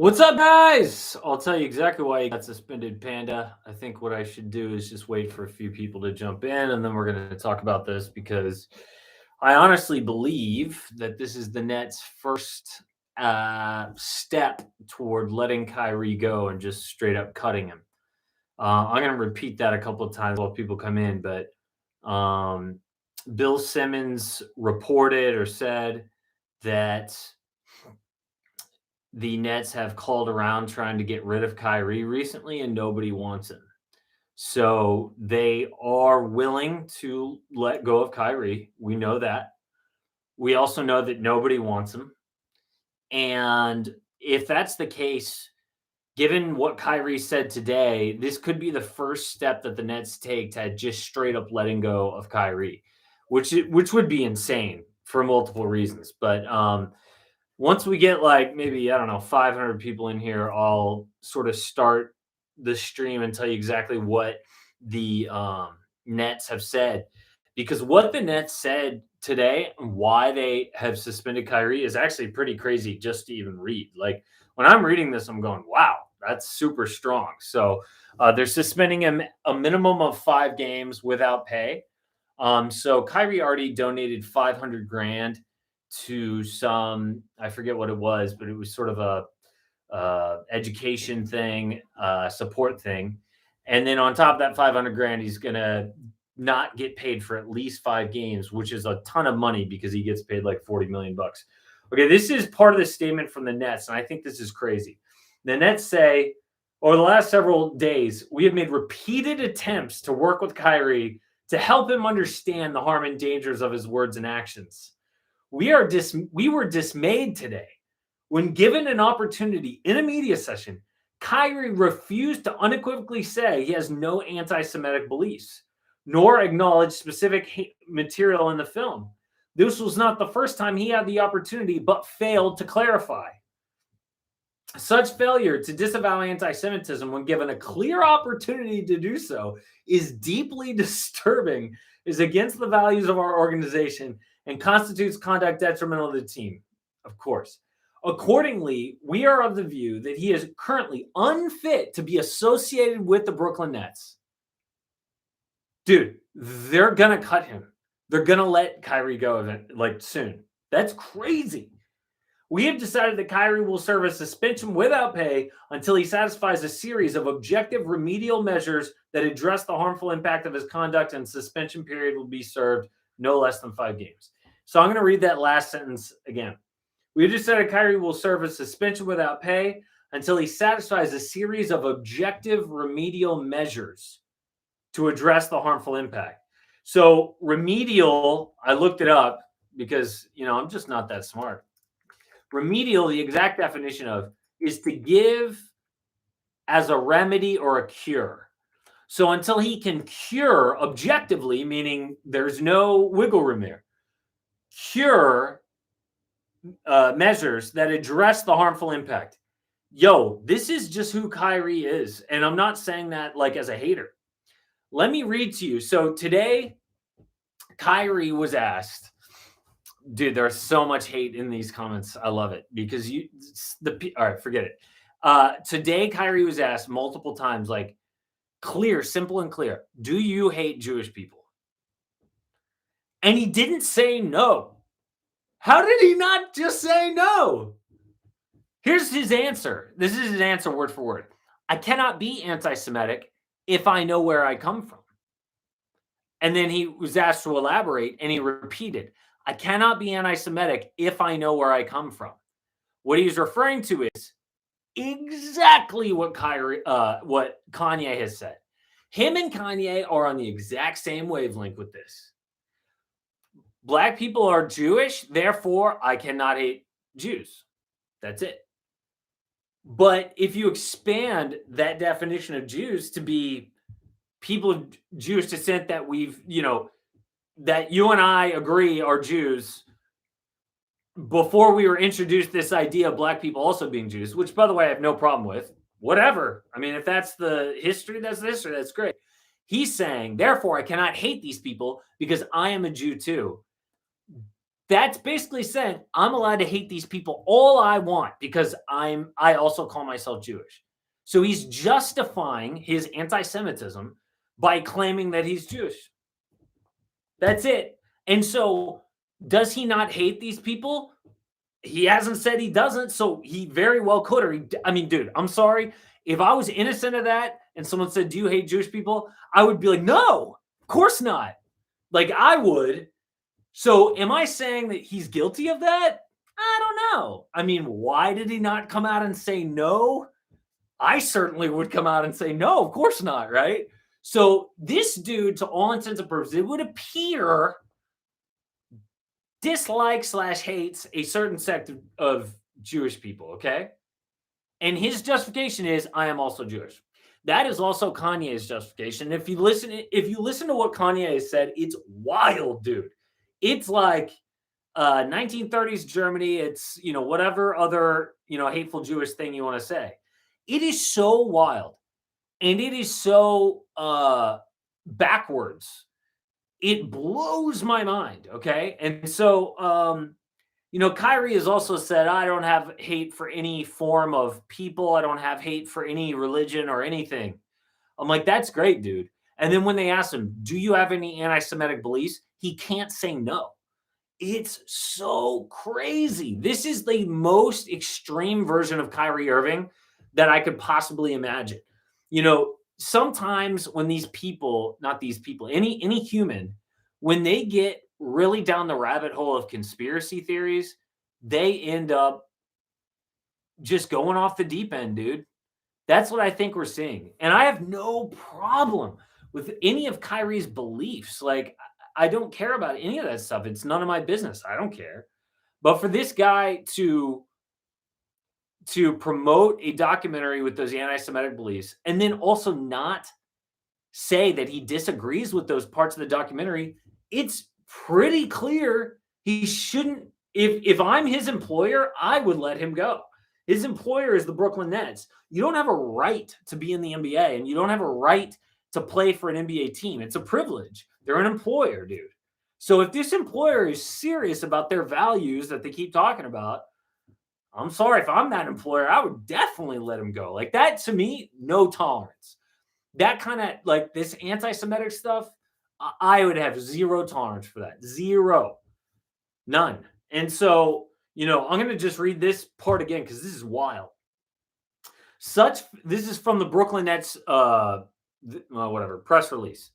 What's up, guys? I'll tell you exactly why you got suspended, Panda. I think what I should do is just wait for a few people to jump in, and then we're going to talk about this because I honestly believe that this is the Nets' first step toward letting Kyrie go and just straight up cutting him. I'm going to repeat that a couple of times while people come in, but um, Bill Simmons reported or said that the Nets have called around trying to get rid of Kyrie recently, and nobody wants him. So they are willing to let go of Kyrie. We know that. We also know that nobody wants him. And if that's the case, given what Kyrie said today, this could be the first step that the Nets take to just straight up letting go of Kyrie, which would be insane for multiple reasons. But once we get like maybe, I don't know, 500 people in here, I'll sort of start the stream and tell you exactly what the Nets have said. Because what the Nets said today and why they have suspended Kyrie is actually pretty crazy just to even read. Like when I'm reading this, I'm going, wow, that's super strong. So they're suspending him a minimum of 5 games without pay. So Kyrie already donated 500 grand to some, I forget what it was, but it was sort of a education thing, support thing. And then on top of that 500 grand, he's going to not get paid for at least 5 games, which is a ton of money because he gets paid like 40 million bucks. Okay, this is part of the statement from the Nets, and I think this is crazy. The Nets say, over the last several days, we have made repeated attempts to work with Kyrie to help him understand the harm and dangers of his words and actions. We were dismayed today when given an opportunity in a media session. Kyrie refused to unequivocally say he has no anti-Semitic beliefs, nor acknowledge specific material in the film. This was not the first time he had the opportunity, but failed to clarify. Such failure to disavow anti-Semitism when given a clear opportunity to do so is deeply disturbing, is against the values of our organization, and constitutes conduct detrimental to the team, of course. Accordingly, we are of the view that he is currently unfit to be associated with the Brooklyn Nets. Dude, they're going to cut him. They're going to let Kyrie go like soon. That's crazy. We have decided that Kyrie will serve a suspension without pay until he satisfies a series of objective remedial measures that address the harmful impact of his conduct, and suspension period will be served no less than 5 games. So I'm going to read that last sentence again. We have decided Kyrie will serve a suspension without pay until he satisfies a series of objective remedial measures to address the harmful impact. So remedial, I looked it up because, I'm just not that smart. Remedial, the exact definition of, is to give as a remedy or a cure. So until he can cure objectively, meaning there's no wiggle room there, cure measures that address the harmful impact. Yo, this is just who Kyrie is. And I'm not saying that like as a hater. Let me read to you. So today, Kyrie was asked, dude, there's so much hate in these comments. I love it because all right, forget it. Today, Kyrie was asked multiple times, like, clear, simple and clear. Do you hate Jewish people? And he didn't say no. How did he not just say no? Here's his answer. This is his answer word for word. I cannot be anti-Semitic if I know where I come from. And then he was asked to elaborate, and he repeated, I cannot be anti-Semitic if I know where I come from. What he's referring to is exactly what Kanye has said. Him and Kanye are on the exact same wavelength with this. Black people are Jewish, therefore I cannot hate Jews. That's it. But if you expand that definition of Jews to be people of Jewish descent that that you and I agree are Jews, before we were introduced this idea of black people also being Jews, which, by the way, I have no problem with. Whatever. I mean, if that's the history, that's the history. That's great. He's saying, therefore, I cannot hate these people because I am a Jew too. That's basically saying I'm allowed to hate these people all I want because I also call myself Jewish. So he's justifying his anti-Semitism by claiming that he's Jewish. That's it. And so does he not hate these people? He hasn't said he doesn't, so he very well could. I mean, dude, I'm sorry. If I was innocent of that and someone said, "Do you hate Jewish people?" I would be like, "No, of course not." Like I would. So am I saying that he's guilty of that? I don't know. I mean, why did he not come out and say no? I certainly would come out and say no, of course not, right? So this dude, to all intents and purposes, it would appear dislikes slash hates a certain sect of Jewish people, okay? And his justification is, I am also Jewish. That is also Kanye's justification. If you listen to what Kanye has said, it's wild, dude. It's like 1930s Germany. It's whatever other hateful Jewish thing you want to say. It is so wild, and it is so backwards. It blows my mind. Okay, and so Kyrie has also said, I don't have hate for any form of people. I don't have hate for any religion or anything. I'm like, that's great, dude. And then when they ask him, do you have any anti-Semitic beliefs? He can't say no. It's so crazy. This is the most extreme version of Kyrie Irving that I could possibly imagine. Sometimes when these people, not these people, any human, when they get really down the rabbit hole of conspiracy theories, they end up just going off the deep end, dude. That's what I think we're seeing. And I have no problem with any of Kyrie's beliefs. Like, I don't care about any of that stuff. It's none of my business. I don't care. But for this guy to promote a documentary with those anti-Semitic beliefs and then also not say that he disagrees with those parts of the documentary, it's pretty clear he shouldn't. If I'm his employer, I would let him go. His employer is the Brooklyn Nets. You don't have a right to be in the NBA, and you don't have a right to play for an NBA team. It's a privilege. They're an employer, dude. So if this employer is serious about their values that they keep talking about, I'm sorry, if I'm that employer, I would definitely let him go. Like that, to me, no tolerance. That kind of like this anti-Semitic stuff, I would have zero tolerance for that. Zero. None. And so, I'm going to just read this part again because this is wild. This is from the Brooklyn Nets, press release.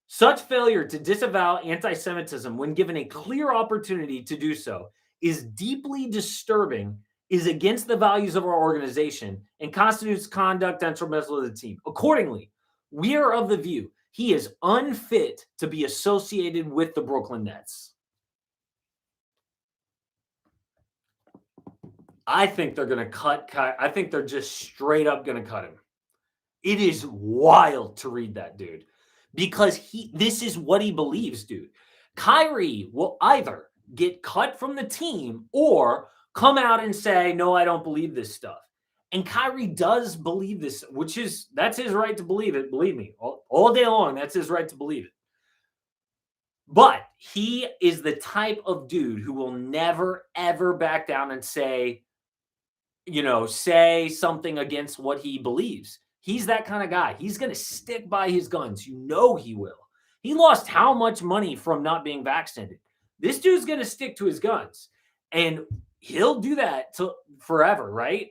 Such failure to disavow anti-Semitism when given a clear opportunity to do so is deeply disturbing, is against the values of our organization, and constitutes conduct detrimental to the team. Accordingly, we are of the view he is unfit to be associated with the Brooklyn Nets. I think they're going to cut. I think they're just straight up going to cut him. It is wild to read that, dude, because this is what he believes, dude. Kyrie will either get cut from the team or come out and say, no, I don't believe this stuff. And Kyrie does believe this, that's his right to believe it. Believe me, all day long, that's his right to believe it. But he is the type of dude who will never, ever back down and say something against what he believes. He's that kind of guy. He's going to stick by his guns. He will. He lost how much money from not being vaccinated? This dude's going to stick to his guns. And he'll do that till forever, right?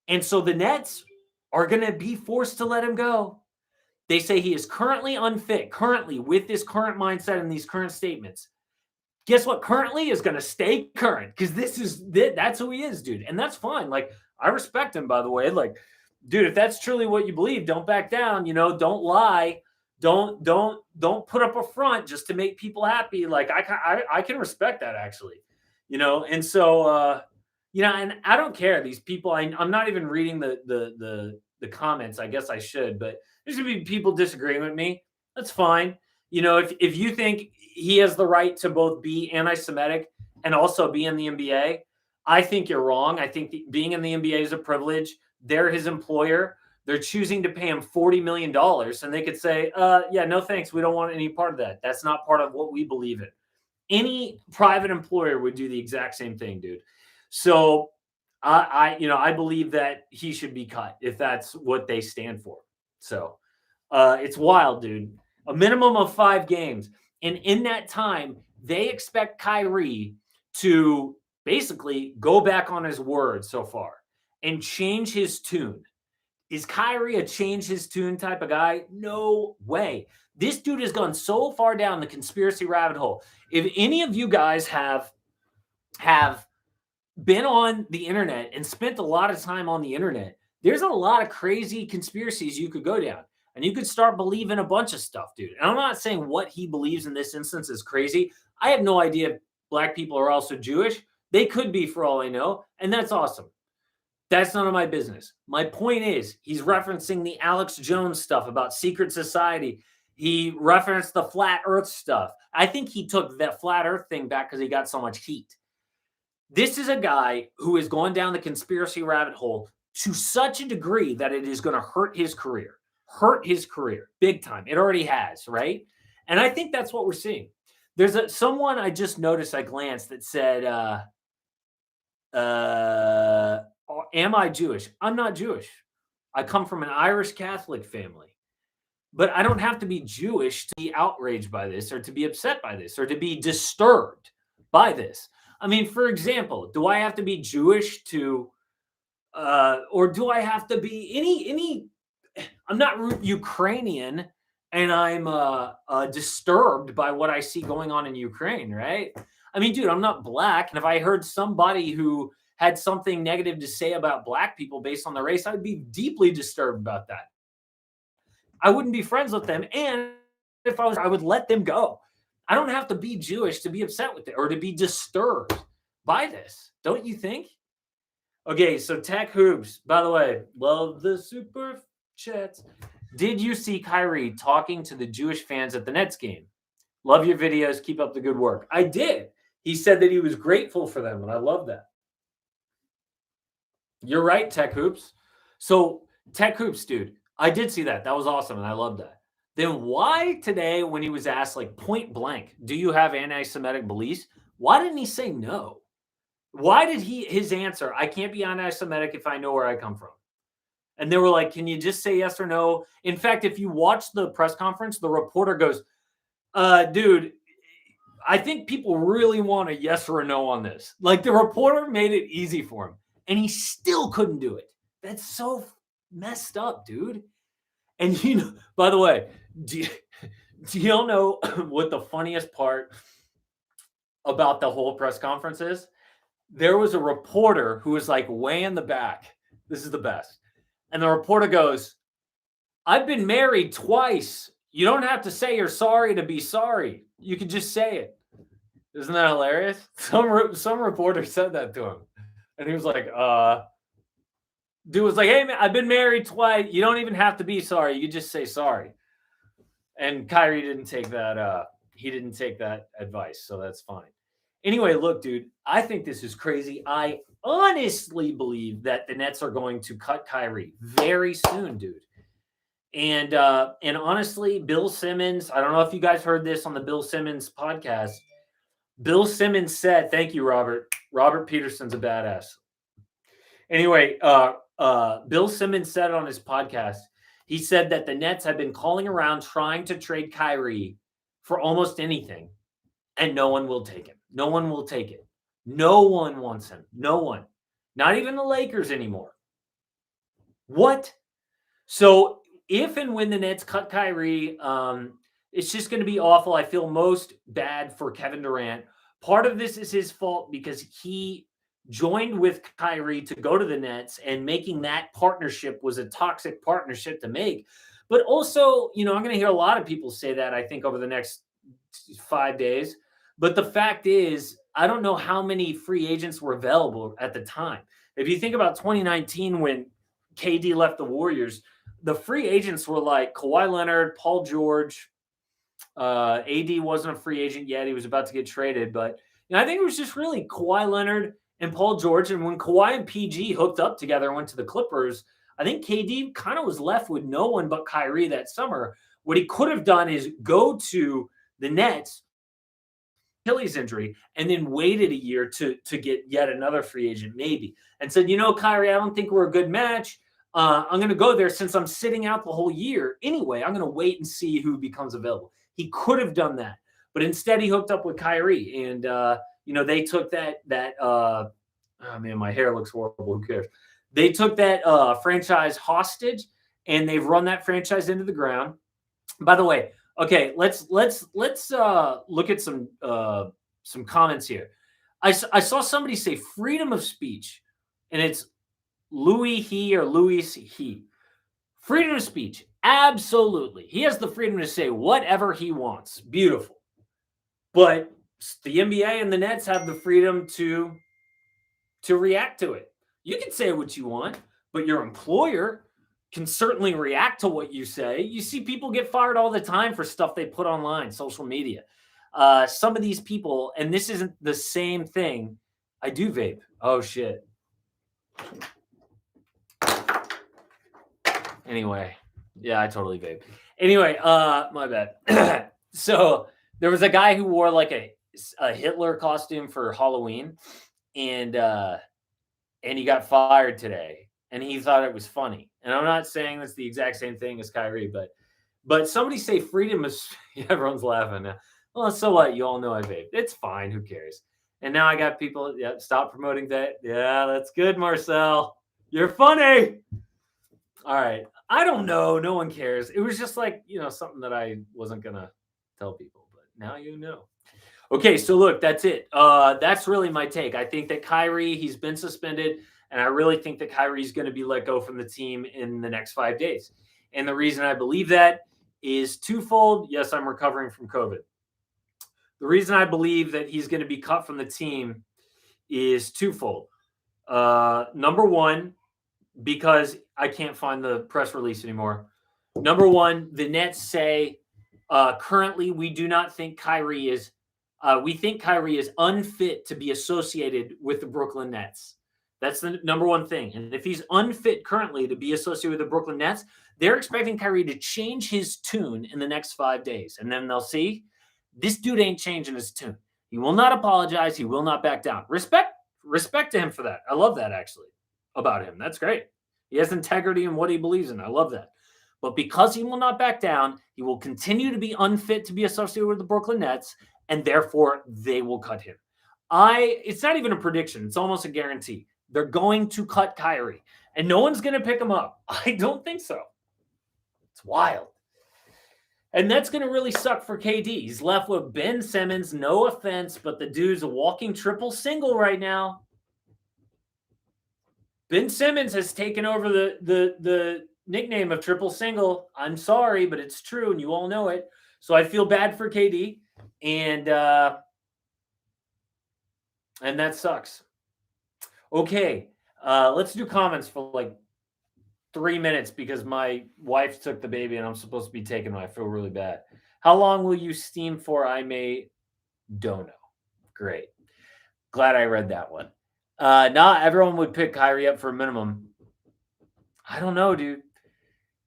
And so the Nets are going to be forced to let him go. They say he is currently unfit, with this current mindset and these current statements. Guess what? Currently is going to stay current because that's who he is, dude. And that's fine. Like, I respect him, by the way. Like, dude, if that's truly what you believe, don't back down. Don't lie. Don't put up a front just to make people happy. Like, I can respect that, actually. And so and I don't care. These people, I'm not even reading the comments. I guess I should, but there's gonna be people disagreeing with me. That's fine. If you think he has the right to both be anti-Semitic and also be in the NBA, I think you're wrong. I think being in the NBA is a privilege. They're his employer. They're choosing to pay him $40 million, and they could say, yeah, no thanks. We don't want any part of that. That's not part of what we believe in. Any private employer would do the exact same thing, dude. So I believe that he should be cut if that's what they stand for. So it's wild, dude. A minimum of 5 games. And in that time, they expect Kyrie to basically go back on his word so far and change his tune. Is Kyrie a change his tune type of guy? No way. This dude has gone so far down the conspiracy rabbit hole. If any of you guys have been on the internet and spent a lot of time on the internet, there's a lot of crazy conspiracies you could go down. And you could start believing a bunch of stuff, dude. And I'm not saying what he believes in this instance is crazy. I have no idea if black people are also Jewish. They could be for all I know. And that's awesome. That's none of my business. My point is, he's referencing the Alex Jones stuff about secret society. He referenced the flat earth stuff. I think he took that flat earth thing back because he got so much heat. This is a guy who is going down the conspiracy rabbit hole to such a degree that it is going to hurt his career big time. It already has, right? And I think that's what we're seeing. There's someone I just noticed, I glanced, that said, am I Jewish? I'm not Jewish. I come from an Irish Catholic family. But I don't have to be Jewish to be outraged by this or to be upset by this or to be disturbed by this. I mean, for example, do I have to be Jewish to, or do I have to be any, I'm not Ukrainian and I'm disturbed by what I see going on in Ukraine, right? I mean, dude, I'm not black. And if I heard somebody who had something negative to say about black people based on their race, I'd be deeply disturbed about that. I wouldn't be friends with them. And if I was, I would let them go. I don't have to be Jewish to be upset with it or to be disturbed by this. Don't you think? Okay, so Tech Hoops, by the way, love the super chats. Did you see Kyrie talking to the Jewish fans at the Nets game? Love your videos. Keep up the good work. I did. He said that he was grateful for them, and I love that. You're right, Tech Hoops. So, Tech Hoops, dude, I did see that. That was awesome, and I love that. Then why today, when he was asked, like, point blank, do you have anti-Semitic beliefs? Why didn't he say no? Why did his answer, I can't be anti-Semitic if I know where I come from? And they were like, can you just say yes or no? In fact, if you watch the press conference, the reporter goes, dude, I think people really want a yes or a no on this. Like, the reporter made it easy for him, and he still couldn't do it. That's so messed up, dude. And, you know, by the way, do y'all know what the funniest part about the whole press conference is? There was a reporter who was like way in the back. This is the best. And the reporter goes, I've been married twice. You don't have to say you're sorry to be sorry. You can just say it. Isn't that hilarious? Some reporter said that to him. And he was like, dude was like, hey, man, I've been married twice. You don't even have to be sorry. You just say sorry. And Kyrie didn't take that. He didn't take that advice. So that's fine. Anyway, look, dude, I think this is crazy. I honestly believe that the Nets are going to cut Kyrie very soon, dude. And honestly, Bill Simmons, I don't know if you guys heard this on the Bill Simmons podcast. Bill Simmons said, thank you, Robert. Robert Peterson's a badass. Anyway, Bill Simmons said on his podcast, he said that the Nets have been calling around trying to trade Kyrie for almost anything, and no one will take him. No one will take it. No one wants him. No one. Not even the Lakers anymore. What? So if and when the Nets cut Kyrie, it's just going to be awful. I feel most bad for Kevin Durant. Part of this is his fault because he joined with Kyrie to go to the Nets, and making that partnership was a toxic partnership to make. But also, you know, I'm going to hear a lot of people say that, I think, over the next 5 days. But the fact is, I don't know how many free agents were available at the time. If you think about 2019, when KD left the Warriors, the free agents were like Kawhi Leonard, Paul George. AD wasn't a free agent yet. He was about to get traded. But you know, I think it was just really Kawhi Leonard and Paul George. And when Kawhi and PG hooked up together and went to the Clippers, I think KD kind of was left with no one but Kyrie that summer. What he could have done is go to the Nets, Achilles injury and then waited a year to get yet another free agent, maybe, and said, Kyrie, I don't think we're a good match. I'm going to go there since I'm sitting out the whole year anyway. I'm going to wait and see who becomes available. He could have done that, but instead he hooked up with Kyrie, and they took that. Oh man, my hair looks horrible. Who cares? They took that franchise hostage, and they've run that franchise into the ground. By the way, okay, let's look at some comments here. I saw somebody say freedom of speech, and it's Louis he or Louis he. Freedom of speech, absolutely. He has the freedom to say whatever he wants. Beautiful. But the NBA and the Nets have the freedom to react to it. You can say what you want, but your employer can certainly react to what you say. You see people get fired all the time for stuff they put online, social media. Some of these people, and this isn't the same thing. I do vape. Oh, shit. Anyway, yeah, I totally vape. Anyway, my bad. So there was a guy who wore like a Hitler costume for Halloween, and he got fired today, and he thought it was funny. And I'm not saying that's the exact same thing as Kyrie, but somebody say freedom is. Everyone's laughing now. Well, so what? You all know I vape. It's fine. Who cares? And now I got people. Yeah, stop promoting that. Yeah, that's good, Marcel. You're funny. All right. I don't know. No one cares. It was just like, something that I wasn't going to tell people, but now you know. Okay, so look, that's it. That's really my take. I think that Kyrie, he's been suspended, and I really think that Kyrie's going to be let go from the team in the next 5 days. And the reason I believe that is twofold. Yes, I'm recovering from COVID. The reason I believe that he's going to be cut from the team is twofold. Number one, because I can't find the press release anymore. Number one, the Nets say currently we do not think Kyrie is we think Kyrie is unfit to be associated with the Brooklyn Nets. That's the number one thing. And if he's unfit currently to be associated with the Brooklyn Nets, they're expecting Kyrie to change his tune in the next 5 days. And then they'll see this dude ain't changing his tune. He will not apologize. He will not back down. Respect to him for that. I love that actually about him. That's great. He has integrity in what he believes in. I love that. But because he will not back down, he will continue to be unfit to be associated with the Brooklyn Nets, and therefore they will cut him. It's not even a prediction. It's almost a guarantee. They're going to cut Kyrie, and no one's going to pick him up. I don't think so. It's wild. And that's going to really suck for KD. He's left with Ben Simmons. No offense, but the dude's a walking triple single right now. Ben Simmons has taken over the nickname of triple single. I'm sorry, but it's true, and you all know it. So I feel bad for KD, and that sucks. Okay, let's do comments for like 3 minutes because my wife took the baby and I'm supposed to be taking her. I feel really bad. How long will you steam for? I don't know. Great. Glad I read that one. Not everyone would pick Kyrie up for a minimum. I don't know, dude.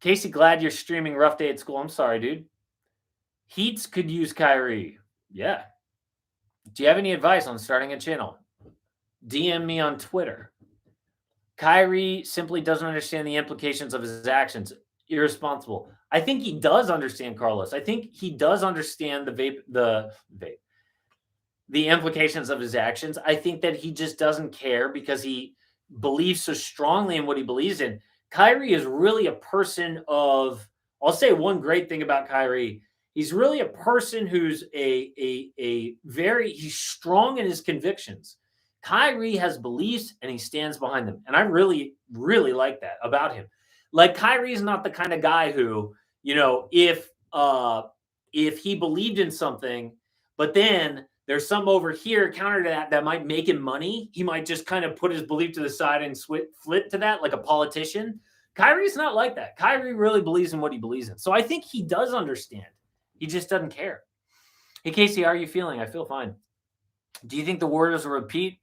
Casey, glad you're streaming Rough Day at School. I'm sorry, dude. Heats could use Kyrie. Yeah. Do you have any advice on starting a channel? DM me on Twitter. Kyrie simply doesn't understand the implications of his actions. Irresponsible. I think he does understand, Carlos. I think he does understand the implications of his actions. I think that he just doesn't care because he believes so strongly in what he believes in. Kyrie is really a person of, I'll say one great thing about Kyrie. He's really a person who's he's strong in his convictions. Kyrie has beliefs and he stands behind them. And I really, really like that about him. Like Kyrie is not the kind of guy who, if he believed in something, but then there's some over here counter to that might make him money, he might just kind of put his belief to the side and flip to that like a politician. Kyrie's not like that. Kyrie really believes in what he believes in. So I think he does understand. He just doesn't care. Hey, Casey, how are you feeling? I feel fine. Do you think the Warriors will repeat?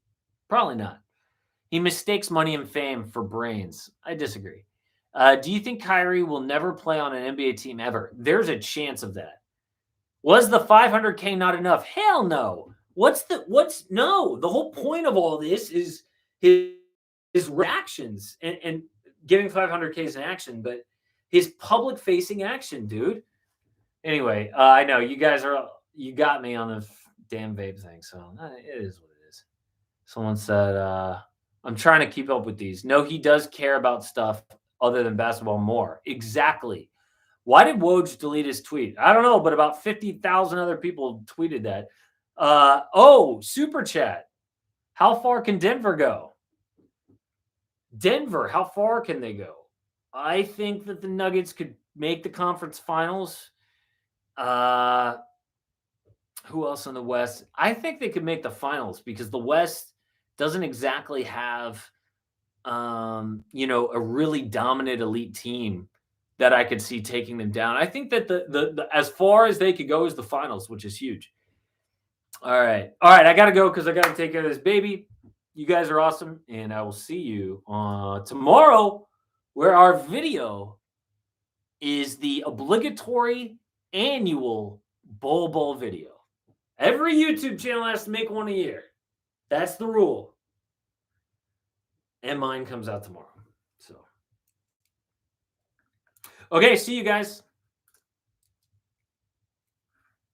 Probably not. He mistakes money and fame for brains. I disagree. Do you think Kyrie will never play on an NBA team ever? There's a chance of that. Was the $500K not enough? Hell no. No, the whole point of all this is his reactions and getting 500Ks in action, but his public facing action, dude. Anyway, I know you got me on the damn vape thing, so it is what it is. Someone said, I'm trying to keep up with these. No, he does care about stuff other than basketball more. Exactly. Why did Woj delete his tweet? I don't know, but about 50,000 other people tweeted that. Super chat. How far can Denver go? Denver, how far can they go? I think that the Nuggets could make the conference finals. Who else in the West? I think they could make the finals because the West doesn't exactly have, a really dominant elite team that I could see taking them down. I think that the as far as they could go is the finals, which is huge. All right. I got to go because I got to take care of this baby. You guys are awesome. And I will see you tomorrow where our video is the obligatory annual Bowl video. Every YouTube channel has to make one a year. That's the rule. And mine comes out tomorrow. So, okay, see you guys.